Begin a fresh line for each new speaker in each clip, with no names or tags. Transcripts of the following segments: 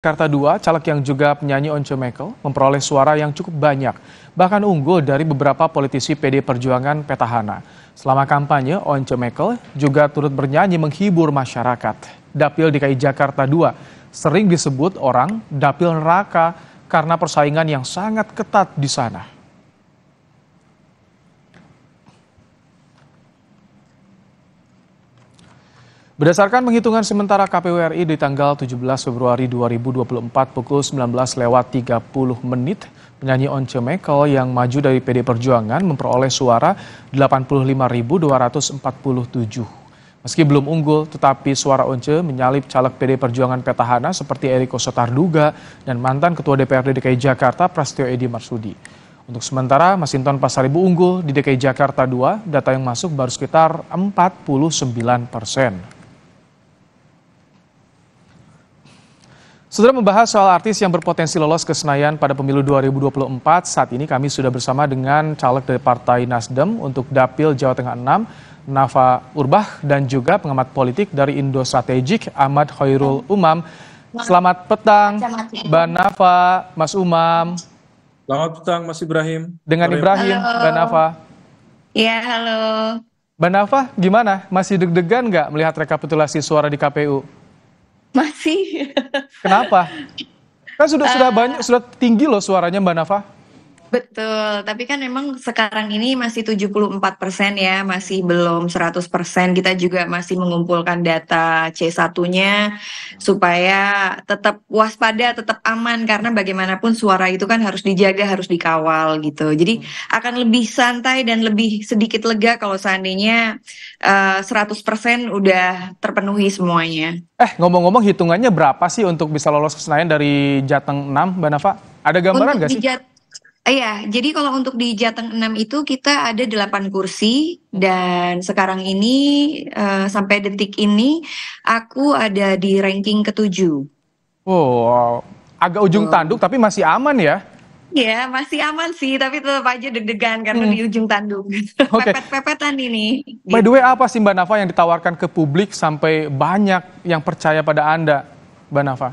Jakarta 2, caleg yang juga penyanyi Once Mekel memperoleh suara yang cukup banyak, bahkan unggul dari beberapa politisi PD Perjuangan petahana. Selama kampanye, Once Mekel juga turut bernyanyi menghibur masyarakat. Dapil DKI Jakarta 2 sering disebut orang dapil neraka karena persaingan yang sangat ketat di sana. Berdasarkan penghitungan sementara KPU RI di tanggal 17 Februari 2024 pukul 19.30 menit, penyanyi Once Mekel yang maju dari PD Perjuangan memperoleh suara 85.247. Meski belum unggul, tetapi suara Once menyalip caleg PD Perjuangan petahana seperti Eriko Sotarduga dan mantan Ketua DPRD DKI Jakarta Prasetyo Edy Marsudi. Untuk sementara, Masinton Pasaribu unggul di DKI Jakarta 2, data yang masuk baru sekitar 49%. Sudah membahas soal artis yang berpotensi lolos ke Senayan pada pemilu 2024, saat ini kami sudah bersama dengan caleg dari Partai Nasdem untuk Dapil Jawa Tengah 6, Nafa Urbach, dan juga pengamat politik dari Indo Strategik, Ahmad Khairul Umam. Selamat petang, Mbak Nafa, Mas Umam.
Selamat petang, Mas Ibrahim.
Dengan Ibrahim, Mbak Nafa.
Ya, halo.
Mbak Nafa, gimana? Masih deg-degan nggak melihat rekapitulasi suara di KPU?
Masih.
Kenapa? Kan sudah tinggi loh suaranya Mbak Nafa.
Betul, tapi kan memang sekarang ini masih 74% ya, masih belum 100%. Kita juga masih mengumpulkan data C1-nya supaya tetap waspada, tetap aman, karena bagaimanapun suara itu kan harus dijaga, harus dikawal gitu. Jadi akan lebih santai dan lebih sedikit lega kalau seandainya 100% udah terpenuhi semuanya.
Ngomong-ngomong, hitungannya berapa sih untuk bisa lolos ke Senayan dari Jateng 6, Mbak Nafa? Ada gambaran nggak sih?
Iya, jadi kalau untuk di Jateng 6 itu kita ada 8 kursi dan sekarang ini sampai detik ini aku ada di ranking ke-7.
Oh, agak ujung tanduk tapi masih aman ya?
Ya, masih aman sih, tapi tetap aja deg-degan karena di ujung tanduk.
Oke.
Pepet-pepetan ini.
By the way, apa sih Mbak Nafa yang ditawarkan ke publik sampai banyak yang percaya pada Anda, Mbak Nafa?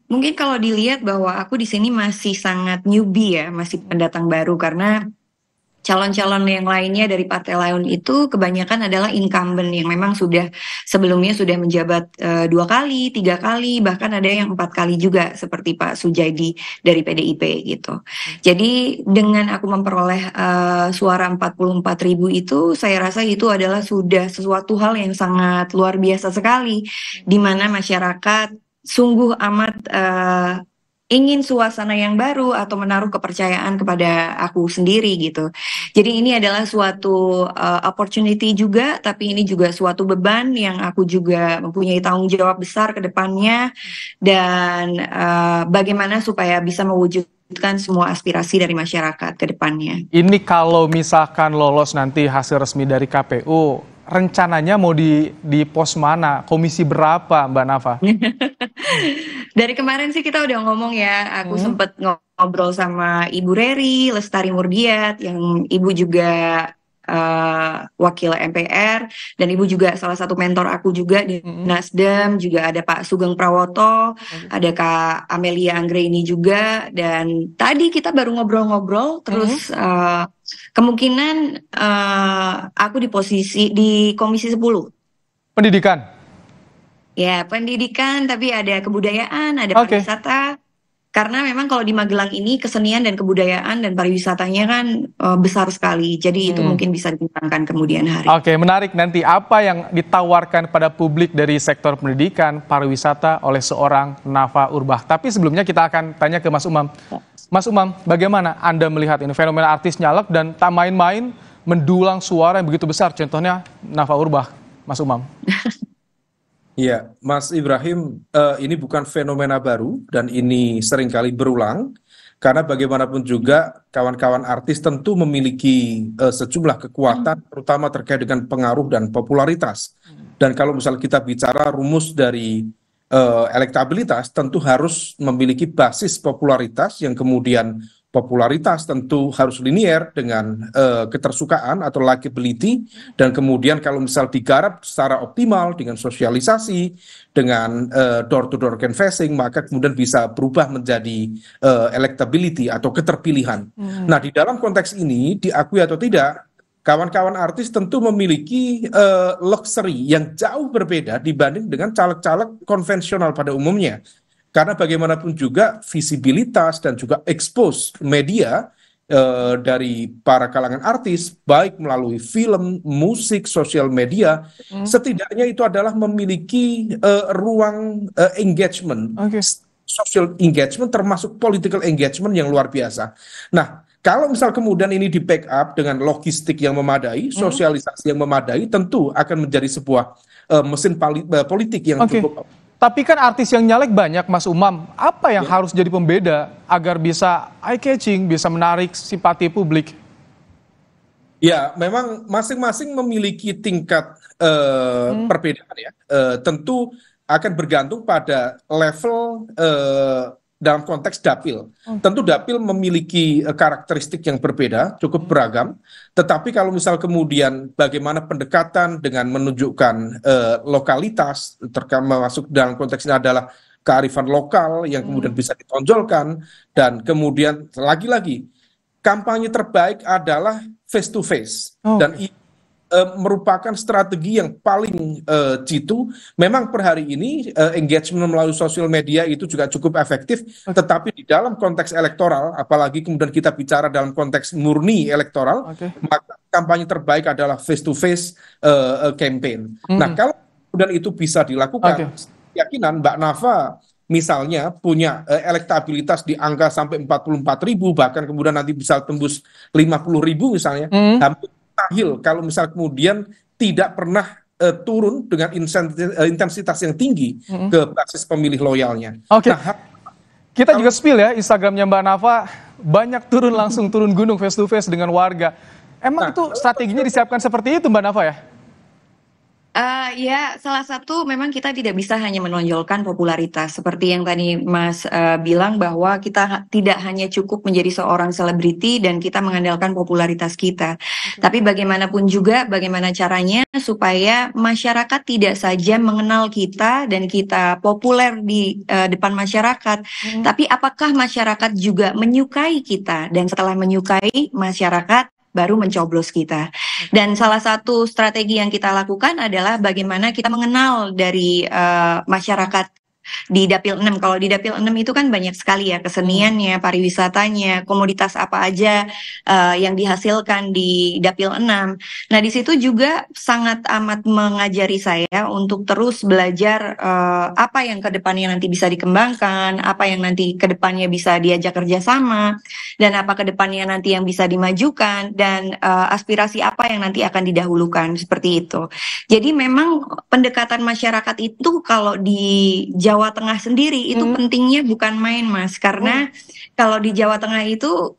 Mungkin kalau dilihat bahwa aku di sini masih sangat newbie ya, masih pendatang baru, karena calon-calon yang lainnya dari partai lain itu kebanyakan adalah incumbent yang memang sebelumnya sudah menjabat 2 kali, 3 kali, bahkan ada yang 4 kali juga seperti Pak Sujadi dari PDIP gitu. Jadi dengan aku memperoleh suara 44.000 itu, saya rasa itu adalah sudah sesuatu hal yang sangat luar biasa sekali, di mana masyarakat sungguh amat ingin suasana yang baru atau menaruh kepercayaan kepada aku sendiri gitu. Jadi ini adalah suatu opportunity juga, tapi ini juga suatu beban yang aku juga mempunyai tanggung jawab besar ke depannya, dan bagaimana supaya bisa mewujudkan semua aspirasi dari masyarakat ke depannya.
Ini kalau misalkan lolos nanti hasil resmi dari KPU, rencananya mau di pos mana? Komisi berapa, Mbak Nafa?
Dari kemarin sih kita udah ngomong ya, aku sempet ngobrol sama Ibu Reri Lestari Murdiat, yang Ibu juga wakil MPR, dan Ibu juga salah satu mentor aku juga di Nasdem, juga ada Pak Sugeng Prawoto, ada Kak Amelia Anggraini juga, dan tadi kita baru ngobrol-ngobrol, terus kemungkinan aku di Komisi 10.
Pendidikan?
Ya, pendidikan, tapi ada kebudayaan, ada pariwisata. Karena memang kalau di Magelang ini kesenian dan kebudayaan dan pariwisatanya kan besar sekali. Jadi itu mungkin bisa dikembangkan kemudian hari.
Oke, menarik. Nanti apa yang ditawarkan pada publik dari sektor pendidikan, pariwisata oleh seorang Nafa Urbach. Tapi sebelumnya kita akan tanya ke Mas Umam. Mas Umam, bagaimana Anda melihat ini fenomena artis nyalek dan tak main-main mendulang suara yang begitu besar? Contohnya Nafa Urbach, Mas Umam.
Iya, Mas Ibrahim, ini bukan fenomena baru dan ini seringkali berulang, karena bagaimanapun juga kawan-kawan artis tentu memiliki sejumlah kekuatan, terutama terkait dengan pengaruh dan popularitas. Dan kalau misalnya kita bicara rumus dari elektabilitas, tentu harus memiliki basis popularitas yang kemudian popularitas tentu harus linier dengan ketersukaan atau likability, dan kemudian kalau misal digarap secara optimal dengan sosialisasi, dengan door-to-door canvassing, maka kemudian bisa berubah menjadi electability atau keterpilihan. Nah, di dalam konteks ini, diakui atau tidak, kawan-kawan artis tentu memiliki luxury yang jauh berbeda dibanding dengan caleg-caleg konvensional pada umumnya. Karena bagaimanapun juga visibilitas dan juga expose media dari para kalangan artis, baik melalui film, musik, sosial media, setidaknya itu adalah memiliki ruang engagement, social engagement termasuk political engagement yang luar biasa. Nah, kalau misal kemudian ini di backup dengan logistik yang memadai, sosialisasi yang memadai, tentu akan menjadi sebuah mesin politik yang cukup.
Tapi kan artis yang nyalek banyak, Mas Umam. Apa yang harus jadi pembeda agar bisa eye-catching, bisa menarik simpati publik?
Ya, memang masing-masing memiliki tingkat perbedaan ya. Tentu akan bergantung pada level dalam konteks dapil. Tentu dapil memiliki karakteristik yang berbeda, cukup beragam. Tetapi kalau misal kemudian bagaimana pendekatan dengan menunjukkan lokalitas, termasuk dalam konteks ini adalah kearifan lokal yang kemudian bisa ditonjolkan, dan kemudian lagi-lagi kampanye terbaik adalah face to face, dan merupakan strategi yang paling jitu. Memang per hari ini engagement melalui sosial media itu juga cukup efektif, tetapi di dalam konteks elektoral, apalagi kemudian kita bicara dalam konteks murni elektoral, maka kampanye terbaik adalah face to face campaign. Nah, kalau kemudian itu bisa dilakukan, keyakinan Mbak Nafa misalnya punya elektabilitas di angka sampai 44.000, bahkan kemudian nanti bisa tembus 50.000 misalnya, hampir mustahil kalau misal kemudian tidak pernah turun dengan intensitas yang tinggi ke basis pemilih loyalnya. Nah,
kita juga spill ya Instagramnya Mbak Nafa, banyak langsung turun gunung face to face dengan warga. Emang itu strateginya disiapkan seperti itu Mbak Nafa ya?
Ya, salah satu memang kita tidak bisa hanya menonjolkan popularitas seperti yang tadi Mas bilang, bahwa kita tidak hanya cukup menjadi seorang selebriti dan kita mengandalkan popularitas kita. Tapi bagaimanapun juga bagaimana caranya supaya masyarakat tidak saja mengenal kita dan kita populer di depan masyarakat, tapi apakah masyarakat juga menyukai kita, dan setelah menyukai masyarakat baru mencoblos kita. Dan salah satu strategi yang kita lakukan adalah bagaimana kita mengenal dari masyarakat di Dapil 6. Kalau di Dapil 6 itu kan banyak sekali ya keseniannya, pariwisatanya, komoditas apa aja yang dihasilkan di Dapil 6. Nah, di situ juga sangat amat mengajari saya untuk terus belajar apa yang kedepannya nanti bisa dikembangkan, apa yang nanti kedepannya bisa diajak kerjasama, dan apa kedepannya nanti yang bisa dimajukan, dan aspirasi apa yang nanti akan didahulukan, seperti itu. Jadi memang pendekatan masyarakat itu kalau di Jawa Tengah sendiri itu pentingnya bukan main, Mas, karena kalau di Jawa Tengah itu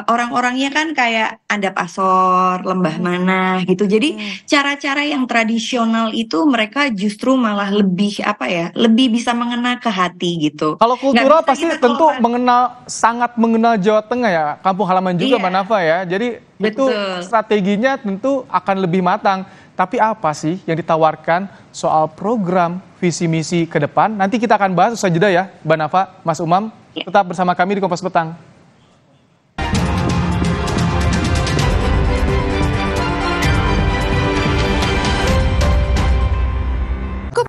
orang-orangnya kan kayak Andap Asor, Lembah Manah gitu. Jadi cara-cara yang tradisional itu mereka justru malah lebih lebih bisa mengena ke hati gitu.
Kalau kultural pasti tentu sangat mengenal Jawa Tengah ya, kampung halaman juga Mbak Nafa ya. Jadi itu strateginya tentu akan lebih matang. Tapi apa sih yang ditawarkan soal program visi misi ke depan? Nanti kita akan bahas usai jeda ya, Mbak Nafa, Mas Umam. Tetap bersama kami di Kompas Petang.